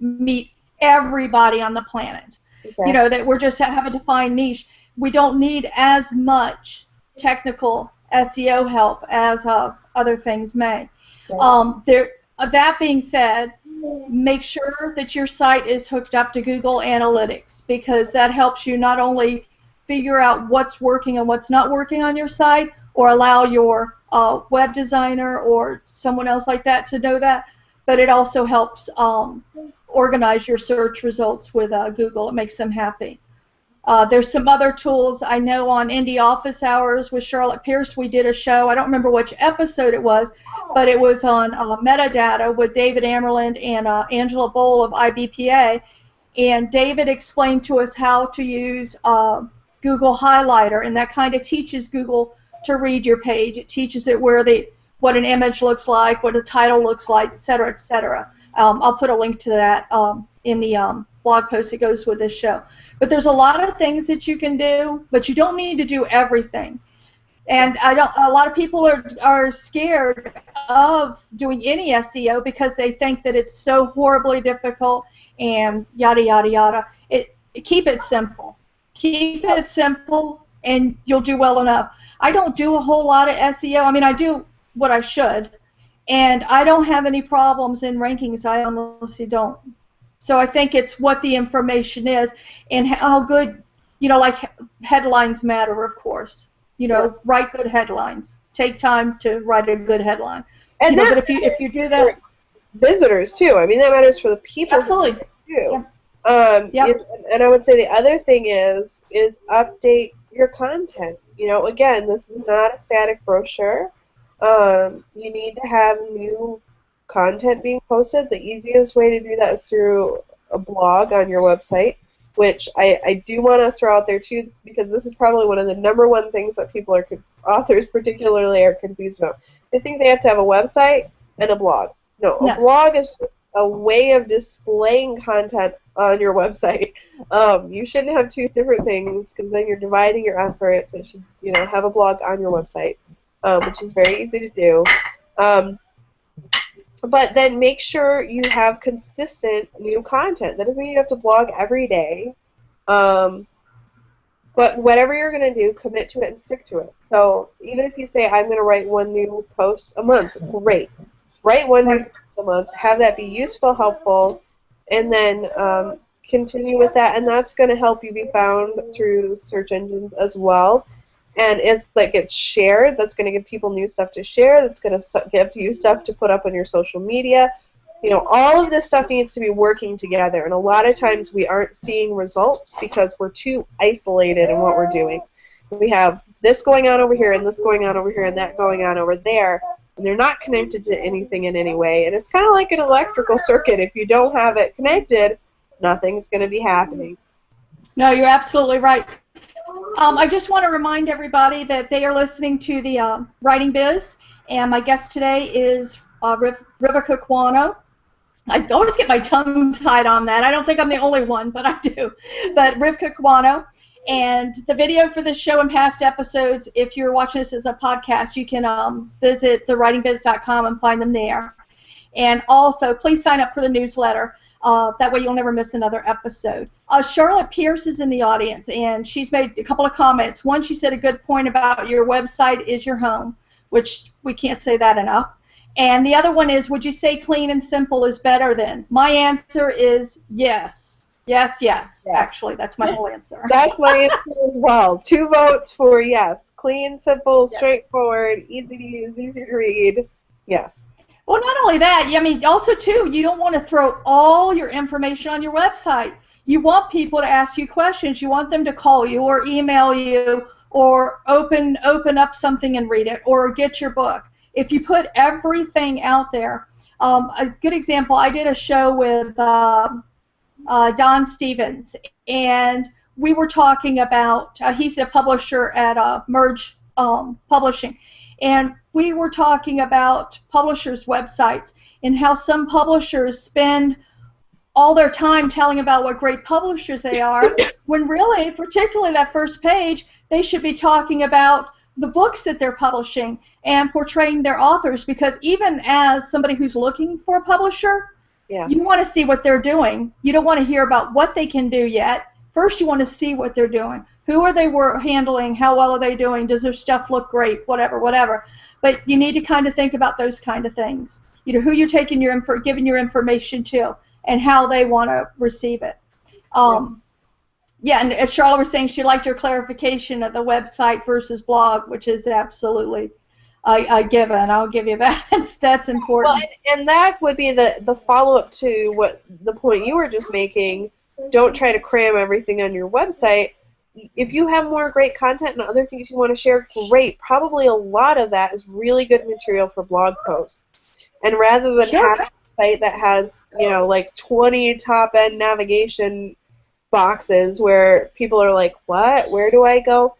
meet everybody on the planet. Okay. That we're just have a defined niche. We don't need as much technical SEO help as other things may. Okay. That being said, make sure that your site is hooked up to Google Analytics, because that helps you not only figure out what's working and what's not working on your site, or allow your web designer or someone else like that to know that, but it also helps organize your search results with Google. It makes them happy. There's some other tools. I know on Indie Office Hours with Charlotte Pierce, we did a show. I don't remember which episode it was, but it was on metadata with David Amerland and Angela Bowl of IBPA. And David explained to us how to use Google Highlighter, and that kind of teaches Google to read your page. It teaches it what an image looks like, what a title looks like, et cetera, et cetera. I'll put a link to that in the blog post that goes with this show. But there's a lot of things that you can do, but you don't need to do everything. And a lot of people are scared of doing any SEO because they think that it's so horribly difficult and yada, yada, yada. Keep it simple. Keep it simple, and you'll do well enough. I don't do a whole lot of SEO. I mean, I do what I should, and I don't have any problems in rankings. I honestly don't. So I think it's what the information is and how good, like headlines matter, of course. Write good headlines. Take time to write a good headline. And but if you do that, visitors too. I mean, that matters for the people. Absolutely. Too. And I would say the other thing is update your content. Again, this is not a static brochure. You need to have new content being posted. The easiest way to do that is through a blog on your website, which I do want to throw out there too, because this is probably one of the #1 things that people authors particularly are confused about. They think they have to have a website and a blog. No, a blog is just a way of displaying content on your website. You shouldn't have two different things, because then you're dividing your efforts. It should, have a blog on your website, which is very easy to do. But then make sure you have consistent new content. That doesn't mean you have to blog every day. But whatever you're going to do, commit to it and stick to it. So even if you say, I'm going to write one new post a month, great. Write one new post a month. Have that be useful, helpful, and then continue with that. And that's going to help you be found through search engines as well. And as that gets shared, that's going to give people new stuff to share. That's going to give you stuff to put up on your social media. All of this stuff needs to be working together. And a lot of times we aren't seeing results because we're too isolated in what we're doing. We have this going on over here, and this going on over here, and that going on over there. And they're not connected to anything in any way. And it's kind of like an electrical circuit. If you don't have it connected, nothing's going to be happening. No, you're absolutely right. I just want to remind everybody that they are listening to the Writing Biz, And my guest today is Rivka Kwano. I always get my tongue tied on that. I don't think I'm the only one, but I do. But Rivka Kwano. And the video for this show and past episodes, if you're watching this as a podcast, you can visit thewritingbiz.com and find them there. And also, please sign up for the newsletter. That way you'll never miss another episode. Charlotte Pierce is in the audience, and she's made a couple of comments. One, she said a good point about your website is your home, which we can't say that enough. And the other one is, would you say clean and simple is better than? My answer is yes. Yes. Actually, that's my whole answer. That's my answer as well. 2 votes for yes. Clean, simple, straightforward, easy to use, easy to read. Yes. Well, not only that, I mean, also, too, you don't want to throw all your information on your website. You want people to ask you questions. You want them to call you or email you or open up something and read it or get your book. If you put everything out there, a good example, I did a show with Don Stevens, and we were talking about, he's a publisher at Merge Publishing, and we were talking about publishers' websites and how some publishers spend all their time telling about what great publishers they are, when really, particularly that first page, they should be talking about the books that they're publishing and portraying their authors, because even as somebody who's looking for a publisher, you want to see what they're doing. You don't want to hear about what they can do yet. First, you want to see what they're doing. Who are they handling? How well are they doing? Does their stuff look great? Whatever. But you need to kind of think about those kind of things. You know, who you're taking giving your information to, and how they want to receive it. And as Charlotte was saying, she liked your clarification of the website versus blog, which is absolutely a given. I'll give you that. That's important. Well, and that would be the follow-up to what the point you were just making. Don't try to cram everything on your website. If you have more great content and other things you want to share, great. Probably a lot of that is really good material for blog posts. And rather than have a site that has, like 20 top-end navigation boxes where people are like, what? Where do I go?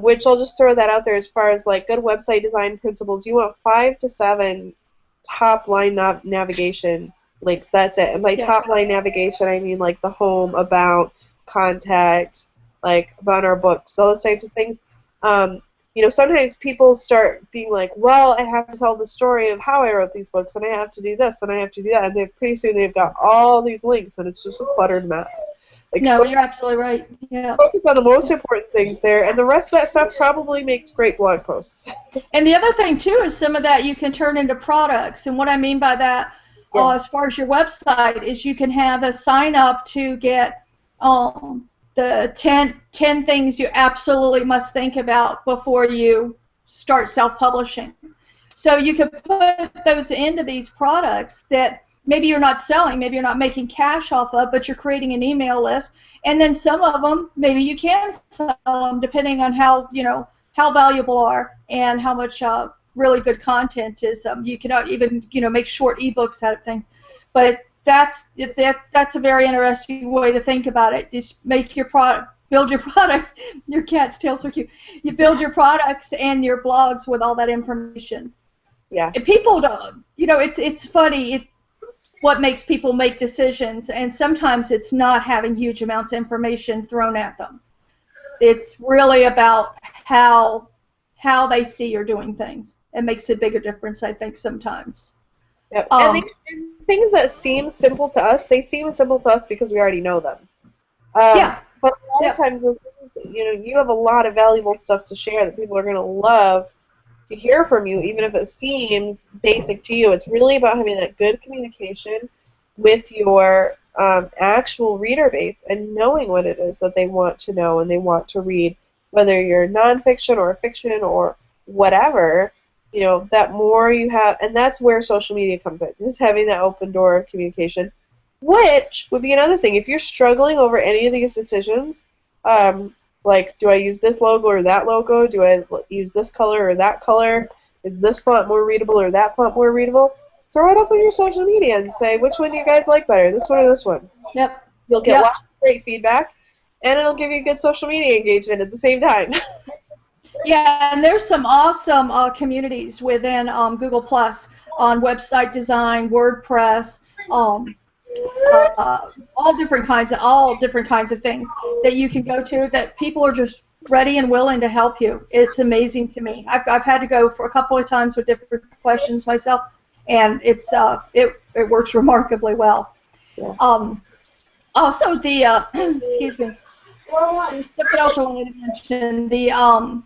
Which I'll just throw that out there as far as like good website design principles. You want 5 to 7 top-line navigation links. That's it. And by top-line navigation, I mean like the home, about, contact, like about our books, those types of things. Sometimes people start being like, well, I have to tell the story of how I wrote these books, and I have to do this, and I have to do that, and pretty soon they've got all these links, and it's just a cluttered mess. Like, no, you're absolutely right. Yeah. Focus on the most important things there, and the rest of that stuff probably makes great blog posts. And the other thing, too, is some of that you can turn into products. And what I mean by that, as far as your website, is you can have a sign-up to get the 10 things you absolutely must think about before you start self-publishing. So you can put those into these products that maybe you're not selling, maybe you're not making cash off of, but you're creating an email list. And then some of them, maybe you can sell them depending on how valuable are and how much really good content is. You can even make short ebooks out of things. But that's a very interesting way to think about it. Just make your product, build your products. Your cat's tail so cute. You build your products and your blogs with all that information. Yeah. And people don't. It's funny. What makes people make decisions, and sometimes it's not having huge amounts of information thrown at them. It's really about how they see you're doing things. It makes a bigger difference, I think, sometimes. Yep. And things that seem simple to us, they seem simple to us because we already know them. But a lot of times, you have a lot of valuable stuff to share that people are going to love to hear from you, even if it seems basic to you. It's really about having that good communication with your actual reader base and knowing what it is that they want to know and they want to read, whether you're nonfiction or fiction or whatever. That more you have, and that's where social media comes in, just having that open door of communication, which would be another thing. If you're struggling over any of these decisions, like, do I use this logo or that logo? Do I use this color or that color? Is this font more readable or that font more readable? Throw it up on your social media and say, which one do you guys like better, this one or this one? Yep. You'll get lots of great feedback, and it'll give you good social media engagement at the same time. Yeah, and there's some awesome communities within Google Plus on website design, WordPress, um, all different kinds of things that you can go to that people are just ready and willing to help you. It's amazing to me. I've had to go for a couple of times with different questions myself, and it works remarkably well. Yeah. Also, the excuse me. There's something else I wanted to mention. The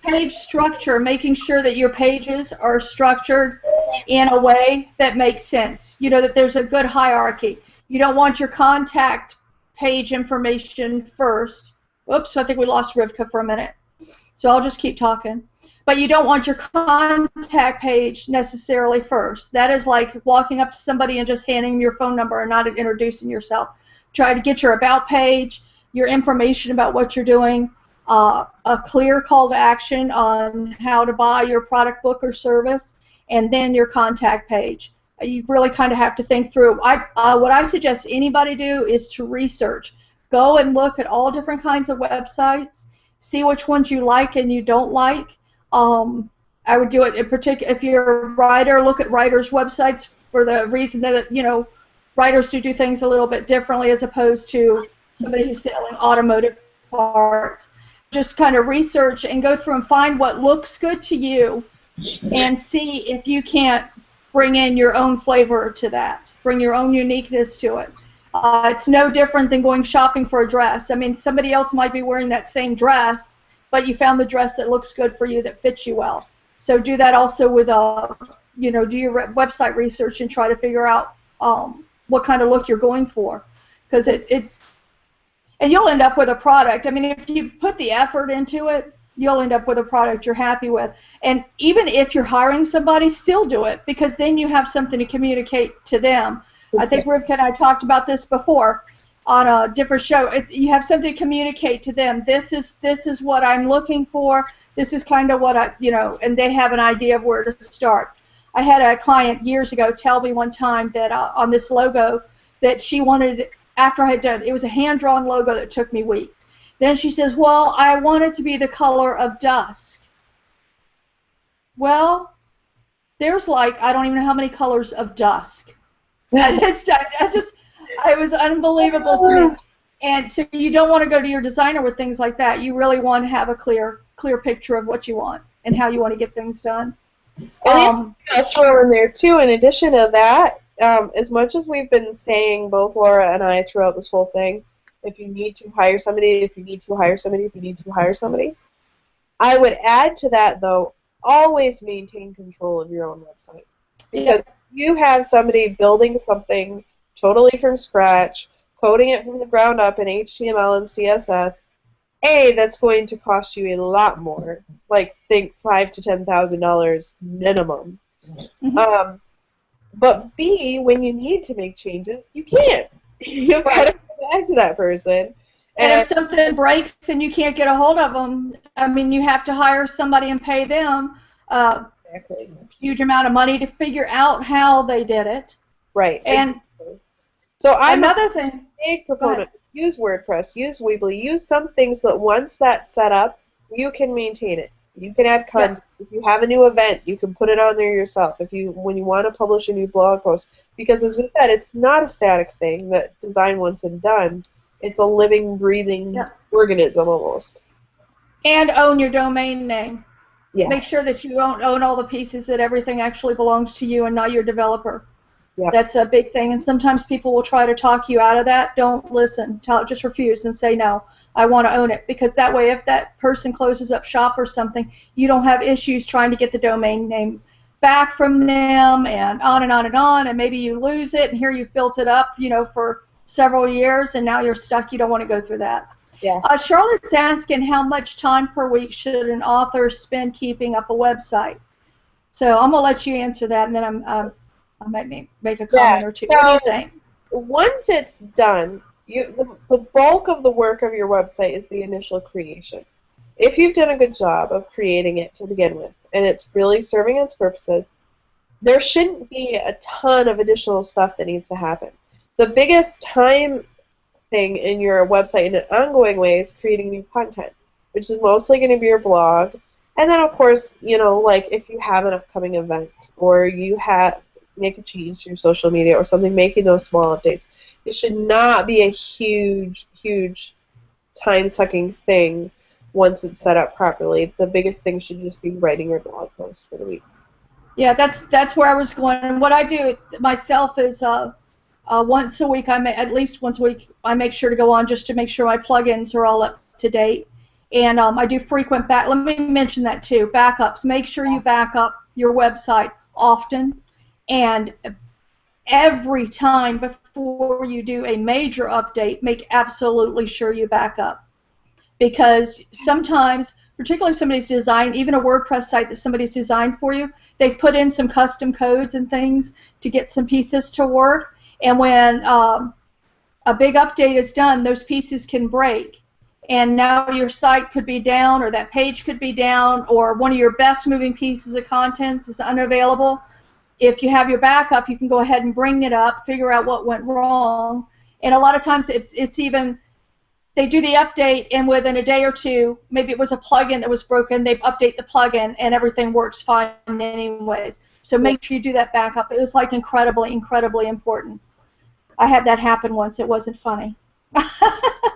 page structure, making sure that your pages are structured in a way that makes sense. You know, that there's a good hierarchy. You don't want your contact page information first. Oops, I think we lost Rivka for a minute. So I'll just keep talking. But you don't want your contact page necessarily first. That is like walking up to somebody and just handing them your phone number and not introducing yourself. Try to get your about page, your information about what you're doing, a clear call to action on how to buy your product, book, or service, and then your contact page. You really kind of have to think through. What I suggest anybody do is to research. Go and look at all different kinds of websites. See which ones you like and you don't like. I would do it in particular if you're a writer. Look at writers' websites for the reason that writers do things a little bit differently as opposed to somebody who's selling automotive parts. Just kind of research and go through and find what looks good to you and see if you can't bring in your own flavor to that, bring your own uniqueness to it. It's no different than going shopping for a dress. I mean, somebody else might be wearing that same dress, but you found the dress that looks good for you, that fits you well. So do that also with, do your website research and try to figure out what kind of look you're going for, because and you'll end up with a product. I mean, if you put the effort into it, you'll end up with a product you're happy with. And even if you're hiring somebody, still do it, because then you have something to communicate to them. I think Rivka and I talked about this before on a different show. You have something to communicate to them. This is what I'm looking for. This is kind of what and they have an idea of where to start. I had a client years ago tell me one time that on this logo that she wanted, after I had done, it was a hand-drawn logo that took me weeks. Then she says, well, I want it to be the color of dusk. Well, there's like, I don't even know how many colors of dusk. It was unbelievable to me. And so you don't want to go to your designer with things like that. You really want to have a clear picture of what you want and how you want to get things done. And I'll throw in there too, in addition to that, as much as we've been saying, both Laura and I, throughout this whole thing, if you need to hire somebody, if you need to hire somebody, if you need to hire somebody, I would add to that, though, always maintain control of your own website. Because you have somebody building something totally from scratch, coding it from the ground up in HTML and CSS, that's going to cost you a lot more. Like, think $5,000 to $10,000 minimum. Mm-hmm. But B, when you need to make changes, you can't. You've got to go back to that person. And if something breaks and you can't get a hold of them, I mean, you have to hire somebody and pay them exactly. a huge amount of money to figure out how they did it. Right. And exactly. So I'm another thing. Big proponent. Use WordPress. Use Weebly. Use some things that once that's set up, you can maintain it. You can add content. Yeah. If you have a new event, you can put it on there yourself. When you want to publish a new blog post, because as we said, it's not a static thing that design once and done. It's a living, breathing organism almost. And own your domain name. Yeah. Make sure that you own all the pieces, that everything actually belongs to you and not your developer. Yeah. That's a big thing, and sometimes people will try to talk you out of that. Don't listen. Just refuse and say, no, I want to own it, because that way if that person closes up shop or something, you don't have issues trying to get the domain name back from them, and on and on and on, and maybe you lose it, and here you've built it up, for several years, and now you're stuck. You don't want to go through that. Yeah. Charlotte's asking how much time per week should an author spend keeping up a website. So I'm going to let you answer that, and then I might make a comment or two. So, what do you think? Once it's done, the bulk of the work of your website is the initial creation. If you've done a good job of creating it to begin with, and it's really serving its purposes, there shouldn't be a ton of additional stuff that needs to happen. The biggest time thing in your website in an ongoing way is creating new content. which is mostly going to be your blog. And then, of course, you know, like if you have an upcoming event or you make a change to your social media or something, making those small updates. It should not be a huge, huge time-sucking thing once it's set up properly. The biggest thing should just be writing your blog post for the week. Yeah, that's where I was going. And what I do myself is once a week, at least once a week, I make sure to go on just to make sure my plugins are all up to date. And I do frequent let me mention that too, backups. Make sure you back up your website often, and every time before you do a major update, make absolutely sure you back up. Because sometimes, particularly if somebody's designed, even a WordPress site that somebody's designed for you, they've put in some custom codes and things to get some pieces to work. And when a big update is done, those pieces can break. And now your site could be down, or that page could be down, or one of your best moving pieces of content is unavailable. If you have your backup, you can go ahead and bring it up, figure out what went wrong. And a lot of times it's even, they do the update, and within a day or two, maybe it was a plugin that was broken, they update the plugin, and everything works fine anyways. So make sure you do that backup. It was like incredibly, incredibly important. I had that happen once. It wasn't funny.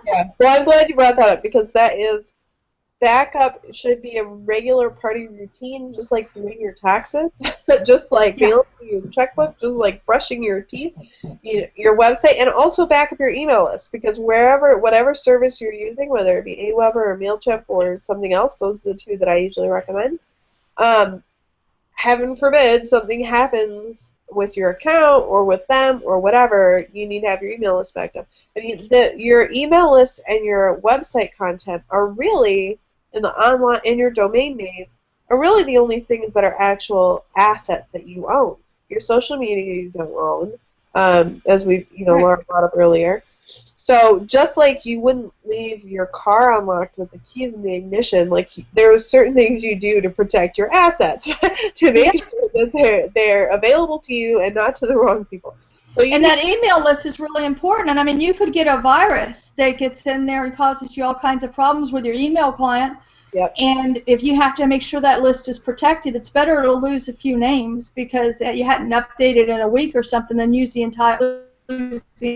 Yeah. Well, I'm glad you brought that up, because backup should be a regular part of your routine, just like doing your taxes, just like balancing your checkbook, just like brushing your teeth, your website, and also back up your email list, because whatever service you're using, whether it be Aweber or MailChimp or something else, those are the two that I usually recommend. Heaven forbid something happens with your account or with them or whatever, you need to have your email list backed up. I mean, your email list and your website content are really, in your domain name, are really the only things that are actual assets that you own. Your social media you don't own, as Laura brought up earlier. So just like you wouldn't leave your car unlocked with the keys in the ignition, like there are certain things you do to protect your assets to make sure that they're available to you and not to the wrong people. So and that email list is really important. And I mean, you could get a virus that gets in there and causes you all kinds of problems with your email client. Yep. And if you have to make sure that list is protected, it's better to lose a few names because you hadn't updated in a week or something than lose the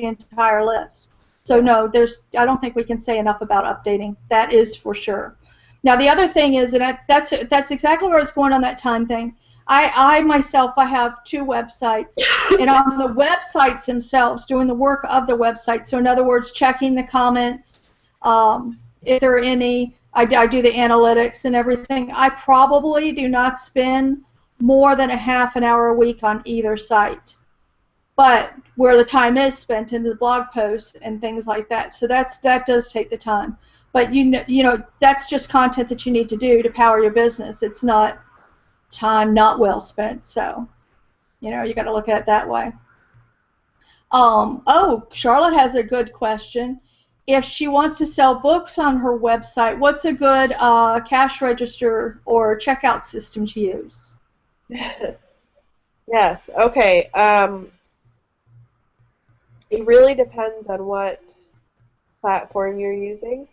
entire list. So no, I don't think we can say enough about updating. That is for sure. Now the other thing is, and that's exactly where I was going on that time thing. I myself, I have 2 websites, and on the websites themselves, doing the work of the website. So in other words, checking the comments, if there are any. I do the analytics and everything. I probably do not spend more than a half an hour a week on either site, but where the time is spent in the blog posts and things like that. So that does take the time. But you know that's just content that you need to do to power your business. It's not time not well spent. So you got to look at it that way. Oh, Charlotte has a good question. If she wants to sell books on her website, what's a good cash register or checkout system to use? Yes. Okay. It really depends on what platform you're using.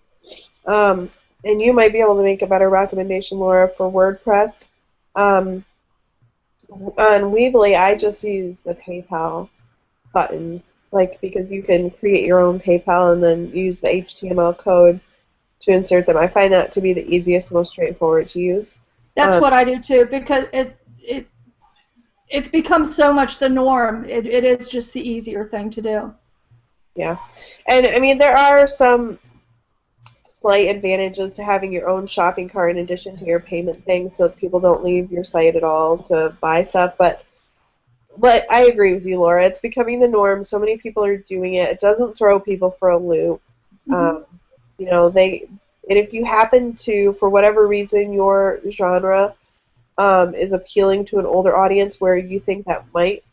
And you might be able to make a better recommendation, Laura, for WordPress. On Weebly, I just use the PayPal buttons, because you can create your own PayPal and then use the HTML code to insert them. I find that to be the easiest, most straightforward to use. That's what I do too, because it's become so much the norm. It is just the easier thing to do. Yeah, and I mean there are some slight advantages to having your own shopping cart in addition to your payment thing, so that people don't leave your site at all to buy stuff. But I agree with you, Laura. It's becoming the norm. So many people are doing it. It doesn't throw people for a loop. And if you happen to, for whatever reason, your genre is appealing to an older audience where you think that might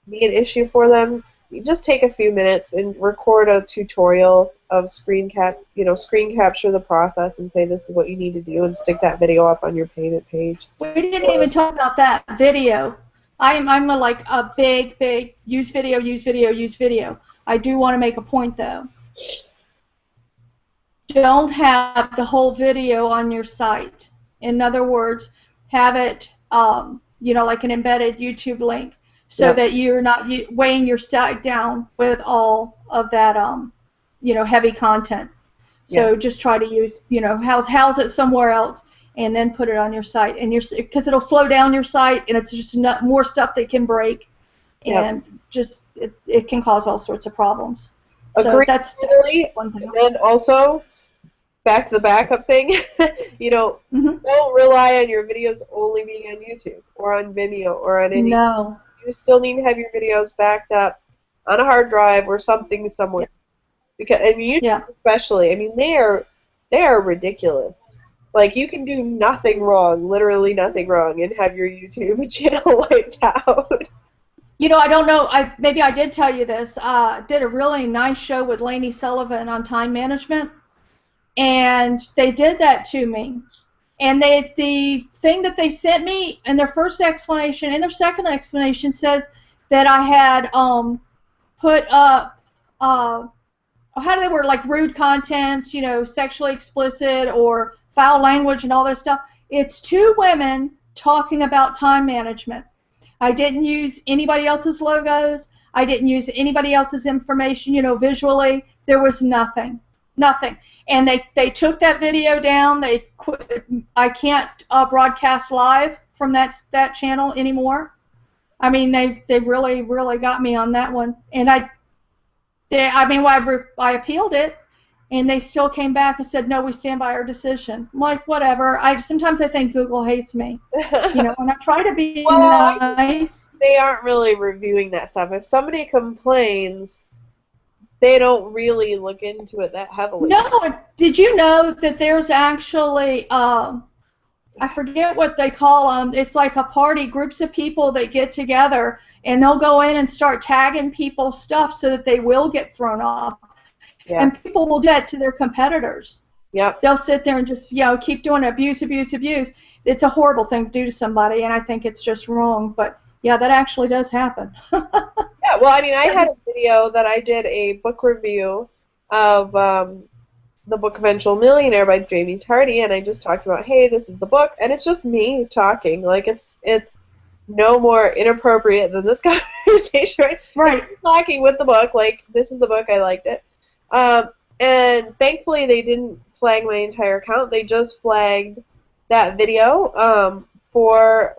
be an issue for them, you just take a few minutes and record a tutorial of screen capture the process and say this is what you need to do and stick that video up on your payment page. We didn't even talk about that video. I'm a big use video. I do want to make a point though. don't have the whole video on your site. In other words, have it, like an embedded YouTube link, so that you're not weighing your site down with all of that, heavy content. So just try to use, house it somewhere else, and then put it on your site, and because it'll slow down your site, and it's just more stuff that can break, and just it can cause all sorts of problems. So that's one thing. And then also, back to the backup thing, don't rely on your videos only being on YouTube or on Vimeo or on any. No. You still need to have your videos backed up on a hard drive or something somewhere. Because YouTube especially, I mean, they are ridiculous. Like, you can do nothing wrong, literally nothing wrong, and have your YouTube channel wiped out. I don't know. Maybe I did tell you this. Did a really nice show with Lainey Sullivan on time management, and they did that to me. And the thing that they sent me in their first explanation and their second explanation says that I had put up how do they word, like rude content, sexually explicit or foul language and all this stuff. It's two women talking about time management. I didn't use anybody else's logos. I didn't use anybody else's information, visually. There was nothing. Nothing. And they took that video down. They quit. I can't broadcast live from that channel anymore. I mean, they really, really got me on that one. And I appealed it, and they still came back and said, no, we stand by our decision. I'm like, whatever. Sometimes I think Google hates me, and I try to be nice. They aren't really reviewing that stuff. If somebody complains, they don't really look into it that heavily. No, did you know that there's actually, I forget what they call them. It's like a party, groups of people that get together, and they'll go in and start tagging people's stuff so that they will get thrown off. Yeah. And people will do that to their competitors. Yep. They'll sit there and just, keep doing abuse. It's a horrible thing to do to somebody, and I think it's just wrong. But, yeah, that actually does happen. Yeah, well, I mean, I had a video that I did a book review of the book Eventual Millionaire by Jamie Tardy, and I just talked about, hey, this is the book, and it's just me talking. Like, it's no more inappropriate than this conversation, right? I'm talking with the book, like, this is the book, I liked it. And thankfully they didn't flag my entire account. They just flagged that video for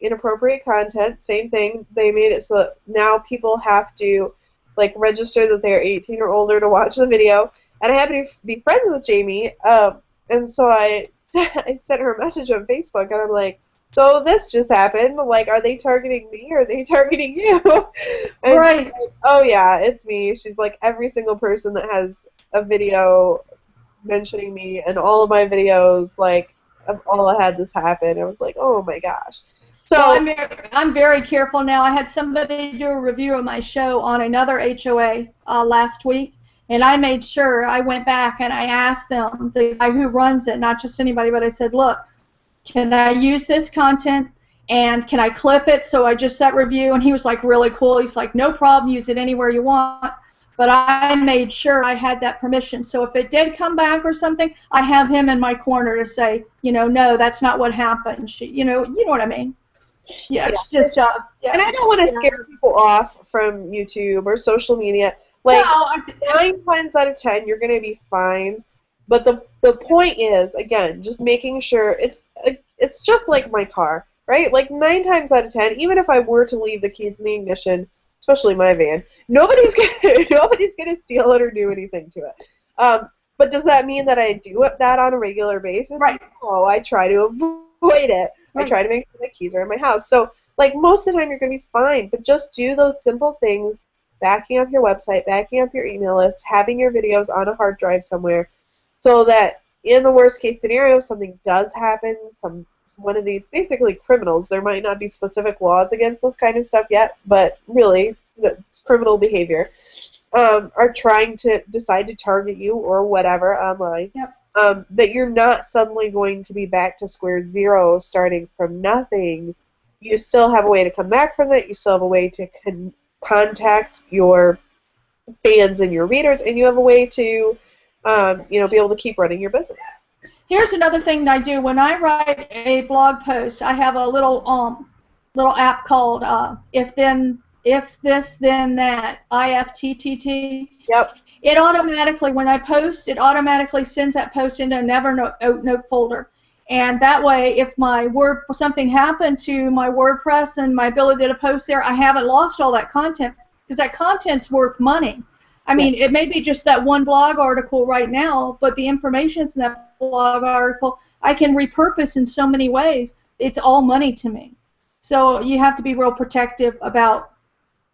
inappropriate content. Same thing. They made it so that now people have to, like, register that they're 18 or older to watch the video. And I happen to be friends with Jamie, and so I sent her a message on Facebook, and I'm like, so this just happened. Like, are they targeting me, or are they targeting you? And right. Like, oh, yeah, it's me. She's like, every single person that has a video mentioning me, and all of my videos, like, I've all had this happen. I was like, oh, my gosh. So well, I'm very careful now. I had somebody do a review of my show on another HOA last week. And I made sure I went back and I asked them, the guy who runs it, not just anybody, but I said, look, can I use this content, and can I clip it? So I just that review, and he was like really cool. He's like, no problem, use it anywhere you want. But I made sure I had that permission. So if it did come back or something, I have him in my corner to say, no, that's not what happened. You know what I mean? Yeah, it's just, yeah. And I don't want to scare people off from YouTube or social media. Like, no, 9 times out of 10, you're going to be fine. But the point is, again, just making sure it's just like my car, right? Like, 9 times out of 10, even if I were to leave the keys in the ignition, especially my van, nobody's gonna steal it or do anything to it. But does that mean that I do that on a regular basis? Right. No, I try to avoid it. Right. I try to make sure my keys are in my house. So, like, most of the time, you're going to be fine. But just do those simple things. Backing up your website, backing up your email list, having your videos on a hard drive somewhere, so that in the worst case scenario, something does happen, one of these basically criminals, there might not be specific laws against this kind of stuff yet, but really, it's criminal behavior, are trying to decide to target you or whatever online, that you're not suddenly going to be back to square zero starting from nothing. You still have a way to come back from that. You still have a way to contact your fans and your readers, and you have a way to be able to keep running your business. Here's another thing that I do. When I write a blog post, I have a little app called If This Then That, IFTTT. Yep. It automatically, when I post, it automatically sends that post into a Evernote folder. And that way, if something happened to my WordPress and my ability to post there, I haven't lost all that content, because that content's worth money. I mean, it may be just that one blog article right now, but the information's in that blog article I can repurpose in so many ways. It's all money to me. So you have to be real protective about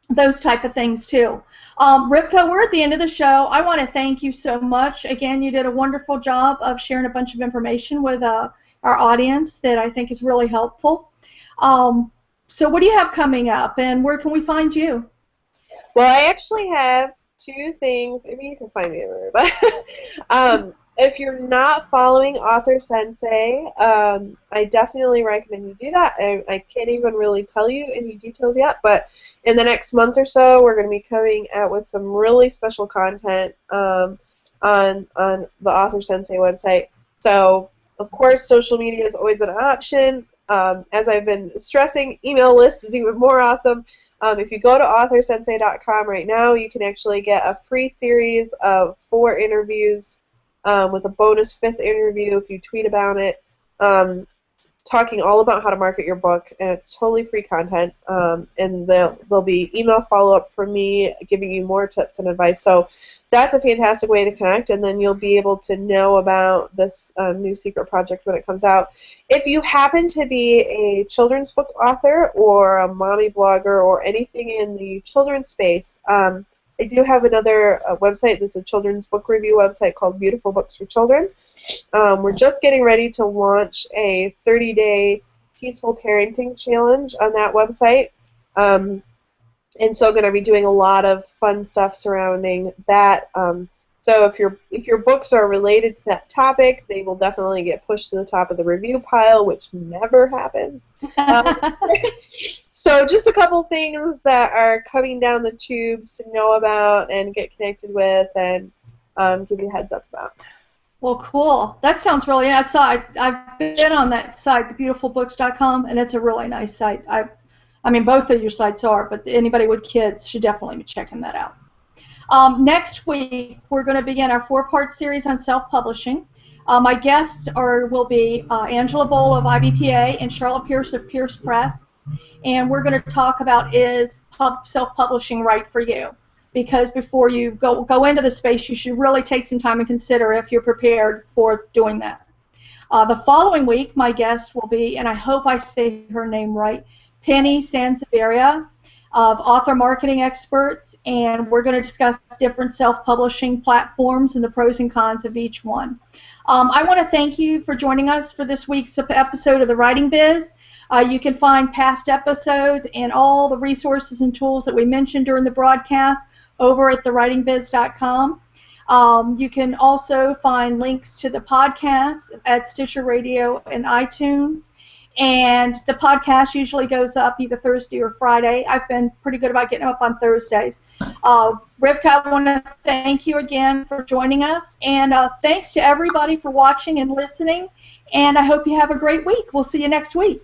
those type of things too. Rivka, we're at the end of the show. I want to thank you so much. Again, you did a wonderful job of sharing a bunch of information with our audience that I think is really helpful. So what do you have coming up, and where can we find you? Well, I actually have two things. I mean, you can find me everywhere, but if you're not following Author Sensei, I definitely recommend you do that. I can't even really tell you any details yet, but in the next month or so, we're going to be coming out with some really special content on the Author Sensei website. So, of course, social media is always an option. As I've been stressing, email list is even more awesome. If you go to authorsensei.com right now, you can actually get a free series of 4 interviews with a bonus 5th interview if you tweet about it, talking all about how to market your book, and it's totally free content. And there'll be email follow-up from me giving you more tips and advice. So that's a fantastic way to connect, and then you'll be able to know about this new secret project when it comes out. If you happen to be a children's book author or a mommy blogger or anything in the children's space, I do have another website that's a children's book review website called Beautiful Books for Children. We're just getting ready to launch a 30-day peaceful parenting challenge on that website. And so going to be doing a lot of fun stuff surrounding that. So if your books are related to that topic, they will definitely get pushed to the top of the review pile, which never happens. So just a couple things that are coming down the tubes to know about and get connected with and give you a heads up about. Well, cool. That sounds really nice. I've been on that site, thebeautifulbooks.com, and it's a really nice site. I mean, both of your sites are, but anybody with kids should definitely be checking that out. Next week, we're going to begin our 4-part series on self-publishing. My guests will be Angela Bowl of IBPA and Charlotte Pierce of Pierce Press, and we're going to talk about, is self-publishing right for you? Because before you go into the space, you should really take some time and consider if you're prepared for doing that. The following week, my guest will be, and I hope I say her name right, Penny Sanseveria of Author Marketing Experts, and we're going to discuss different self-publishing platforms and the pros and cons of each one. I want to thank you for joining us for this week's episode of The Writing Biz. You can find past episodes and all the resources and tools that we mentioned during the broadcast over at thewritingbiz.com. You can also find links to the podcast at Stitcher Radio and iTunes. And the podcast usually goes up either Thursday or Friday. I've been pretty good about getting them up on Thursdays. Rivka, I want to thank you again for joining us. And thanks to everybody for watching and listening. And I hope you have a great week. We'll see you next week.